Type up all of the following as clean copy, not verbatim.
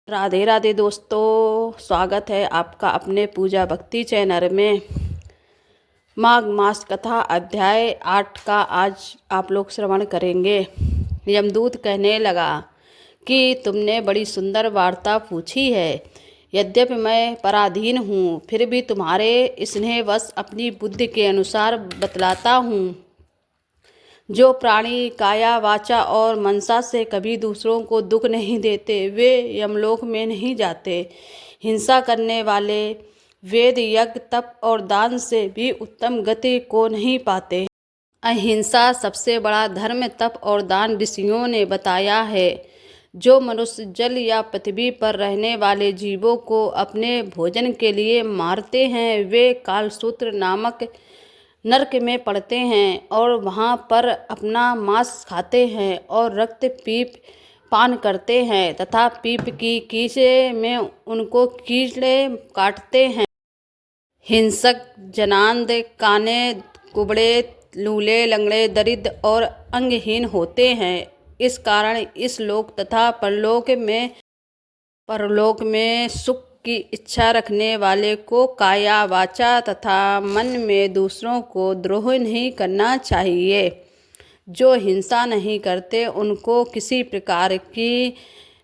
राधे राधे दोस्तों, स्वागत है आपका अपने पूजा भक्ति चैनल में। माघ मास कथा अध्याय 8 का आज आप लोग श्रवण करेंगे। यमदूत कहने लगा कि तुमने बड़ी सुंदर वार्ता पूछी है। यद्यपि मैं पराधीन हूँ, फिर भी तुम्हारे स्नेहवश अपनी बुद्धि के अनुसार बतलाता हूँ। जो प्राणी काया वाचा और मनसा से कभी दूसरों को दुख नहीं देते, वे यमलोक में नहीं जाते। हिंसा करने वाले वेद यज्ञ तप और दान से भी उत्तम गति को नहीं पाते। अहिंसा सबसे बड़ा धर्म तप और दान ऋषियों ने बताया है। जो मनुष्य जल या पृथ्वी पर रहने वाले जीवों को अपने भोजन के लिए मारते हैं, वे कालसूत्र नामक नरक में पड़ते हैं और वहाँ पर अपना मांस खाते हैं और रक्त पीप पान करते हैं तथा पीप की कीचे में उनको कीड़े काटते हैं। हिंसक जनांद काने कुबड़े लूले लंगड़े दरिद्र और अंगहीन होते हैं। इस कारण इस लोक तथा परलोक में सुख की इच्छा रखने वाले को काया वाचा तथा मन में दूसरों को द्रोह नहीं करना चाहिए। जो हिंसा नहीं करते उनको किसी प्रकार की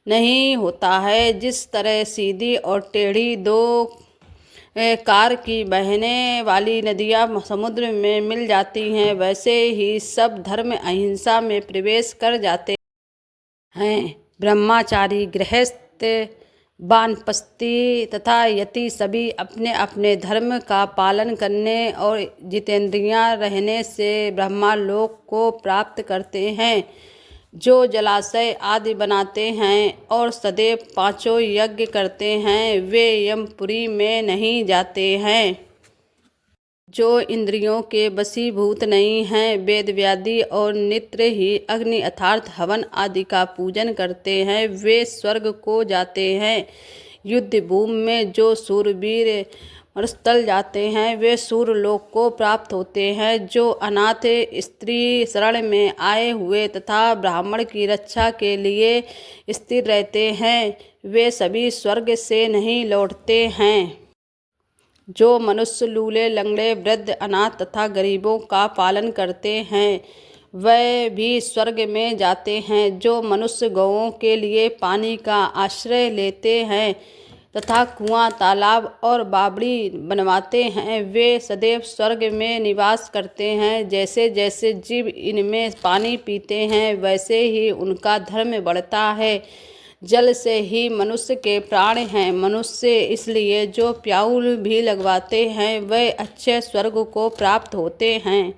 नहीं होता है। जिस तरह सीधी और टेढ़ी दो कार की बहने वाली नदियाँ समुद्र में मिल जाती हैं, वैसे ही सब धर्म अहिंसा में प्रवेश कर जाते हैं। ब्रह्मचारी, गृहस्थ, वानप्रस्थी तथा यति सभी अपने अपने धर्म का पालन करने और जितेंद्रियां रहने से ब्रह्मलोक को प्राप्त करते हैं। जो जलाशय आदि बनाते हैं और सदैव पांचों यज्ञ करते हैं, वे यमपुरी में नहीं जाते हैं। जो इंद्रियों के वशीभूत नहीं हैं, वेद व्याधि और नित्य ही अग्नि अर्थात हवन आदि का पूजन करते हैं, वे स्वर्ग को जाते हैं। युद्ध भूमि में जो सूरवीर मरुस्थल जाते हैं, वे सूर्यलोक को प्राप्त होते हैं। जो अनाथ स्त्री शरण में आए हुए तथा ब्राह्मण की रक्षा के लिए स्थिर रहते हैं, वे सभी स्वर्ग से नहीं लौटते हैं। जो मनुष्य लूले लंगड़े वृद्ध अनाथ तथा गरीबों का पालन करते हैं, वह भी स्वर्ग में जाते हैं। जो मनुष्य गौओं के लिए पानी का आश्रय लेते हैं तथा कुआं तालाब और बावड़ी बनवाते हैं, वे सदैव स्वर्ग में निवास करते हैं। जैसे जैसे जीव इनमें पानी पीते हैं, वैसे ही उनका धर्म बढ़ता है। जल से ही मनुष्य के प्राण हैं। मनुष्य इसलिए जो प्याऊ भी लगवाते हैं, वह अच्छे स्वर्ग को प्राप्त होते हैं।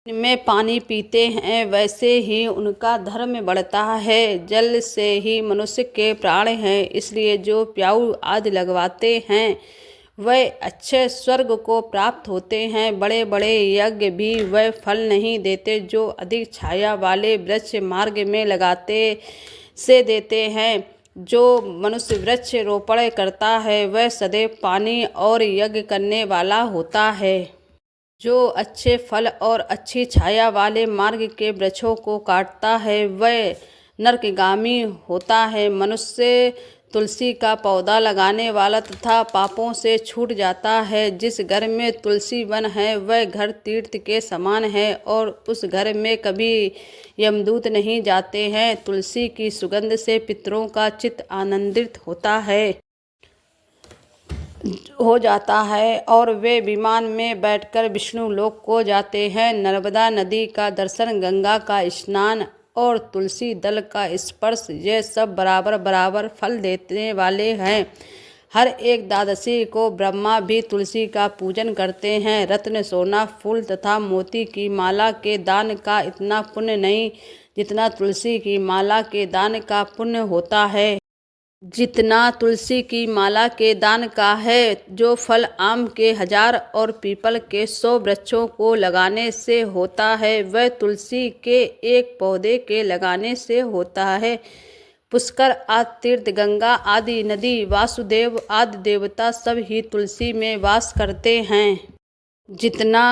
इनमें पानी पीते हैं, वैसे ही उनका धर्म बढ़ता है। जल से ही मनुष्य के प्राण हैं, इसलिए जो प्याऊ आदि लगवाते हैं, वह अच्छे स्वर्ग को प्राप्त होते हैं। बड़े बड़े यज्ञ भी वह फल नहीं देते जो अधिक छाया वाले वृक्ष मार्ग में लगाते से देते हैं। जो मनुष्य वृक्ष रोपण करता है, वह सदैव पानी और यज्ञ करने वाला होता है। जो अच्छे फल और अच्छी छाया वाले मार्ग के वृक्षों को काटता है, वह नरकगामी होता है। मनुष्य तुलसी का पौधा लगाने वाला तथा पापों से छूट जाता है। जिस घर में तुलसी वन है, वह घर तीर्थ के समान है और उस घर में कभी यमदूत नहीं जाते हैं। तुलसी की सुगंध से पितरों का चित्त आनंदित हो जाता है और वे विमान में बैठकर विष्णु लोक को जाते हैं। नर्मदा नदी का दर्शन, गंगा का स्नान और तुलसी दल का स्पर्श, ये सब बराबर बराबर फल देने वाले हैं। हर एक द्वादशी को ब्रह्मा भी तुलसी का पूजन करते हैं। रत्न, सोना, फूल तथा मोती की माला के दान का इतना पुण्य नहीं जितना तुलसी की माला के दान का पुण्य होता है। जितना तुलसी की माला के दान का है, जो फल आम के 1000 और पीपल के 100 वृक्षों को लगाने से होता है, वह तुलसी के एक पौधे के लगाने से होता है। पुष्कर आदि तीर्थ, गंगा आदि नदी, वासुदेव आदि देवता सब ही तुलसी में वास करते हैं। जितना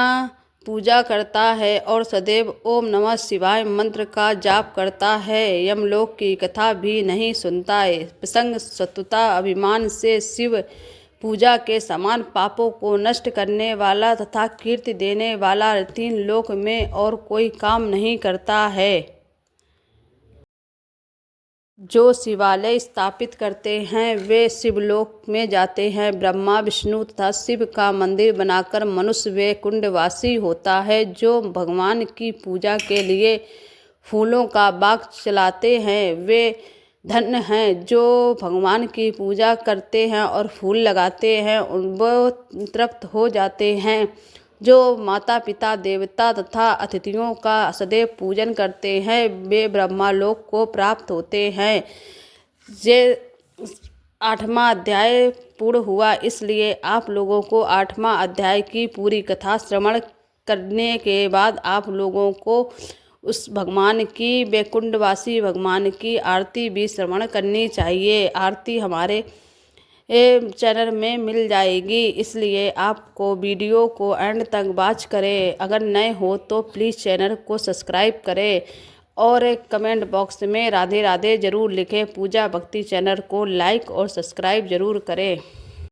पूजा करता है और सदैव ओम नमः शिवाय मंत्र का जाप करता है, यमलोक की कथा भी नहीं सुनता है। प्रसंग शत्रुता अभिमान से शिव पूजा के समान पापों को नष्ट करने वाला तथा कीर्ति देने वाला 3 लोक में और कोई काम नहीं करता है। जो शिवालय स्थापित करते हैं वे शिवलोक में जाते हैं। ब्रह्मा विष्णु तथा शिव का मंदिर बनाकर मनुष्य वे कुंडवासी होता है। जो भगवान की पूजा के लिए फूलों का बाग चलाते हैं वे धन्य हैं। जो भगवान की पूजा करते हैं और फूल लगाते हैं वो तृप्त हो जाते हैं। जो माता पिता देवता तथा अतिथियों का सदैव पूजन करते हैं वे ब्रह्मालोक को प्राप्त होते हैं। ये 8वां अध्याय पूर्ण हुआ, इसलिए आप लोगों को 8वां अध्याय की पूरी कथा श्रवण करने के बाद आप लोगों को उस भगवान की वैकुंठवासी भगवान की आरती भी श्रवण करनी चाहिए। आरती हमारे चैनल में मिल जाएगी, इसलिए आपको वीडियो को एंड तक वॉच करें। अगर नए हो तो प्लीज़ चैनल को सब्सक्राइब करें और कमेंट बॉक्स में राधे राधे ज़रूर लिखें। पूजा भक्ति चैनल को लाइक और सब्सक्राइब ज़रूर करें।